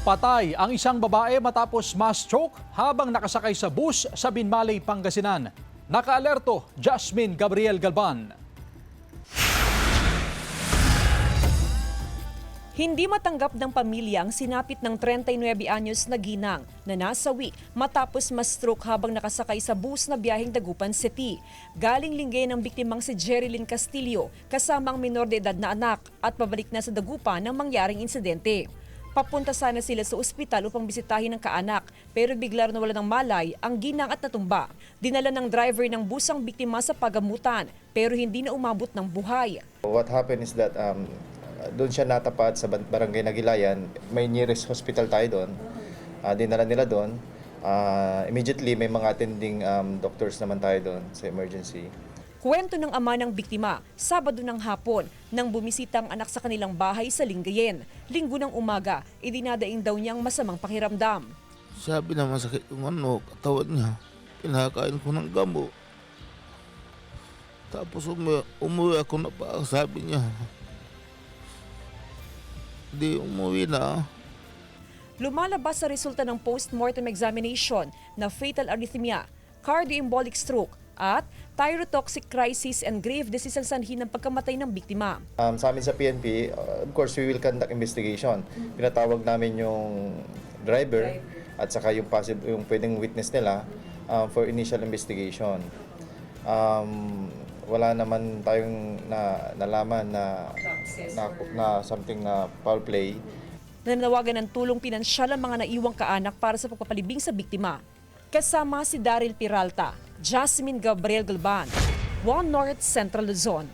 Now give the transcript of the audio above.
Patay ang isang babae matapos ma-stroke habang nakasakay sa bus sa Binmaley, Pangasinan. Nakaalerto, Jasmine Gabriel Galban. Hindi matanggap ng pamilya ang sinapit ng 39 anyos na ginang na nasawi matapos ma-stroke habang nakasakay sa bus na biyaheng Dagupan City. Galing Lingayen ng biktimang si Jerilyn Castillo kasama ang minor de edad na anak at pabalik na sa Dagupan nang mangyaring insidente. Papunta sana sila sa ospital upang bisitahin ng kaanak pero bigla nawala ng malay ang ginang at natumba. Dinala ng driver ng bus ang biktima sa pagamutan pero hindi na umabot ng buhay. What happened is that doon siya natapat sa barangay Nagilayan. May nearest hospital tayo doon. Dinala nila doon. Immediately may mga attending doctors naman tayo doon sa emergency. Kwento ng ama ng biktima, Sabado ng hapon nang bumisita ang anak sa kanilang bahay sa Lingayen. Linggo ng umaga, idinadaing daw niyang masamang pakiramdam. Sabi na masakit yung katawan niya. Pinakain ko ng gamot. Tapos umuwi ako na pa, sabi niya. Di umuwi na. Lumalabas sa resulta ng post-mortem examination na fatal arrhythmia, cardioembolic stroke at thyrotoxic crisis and grave disease ang sanhi ng pagkamatay ng biktima. Sa amin sa PNP, of course, we will conduct investigation. Pinatawag namin yung driver at saka yung pwedeng witness nila for initial investigation. Wala naman tayong nalaman na something na foul play. Nananawagan ng tulong pinansyal ang mga naiwang kaanak para sa pagpapalibing sa biktima. Kasama si Daryl Peralta, Jasmine Gabriel Galban, North Central Luzon.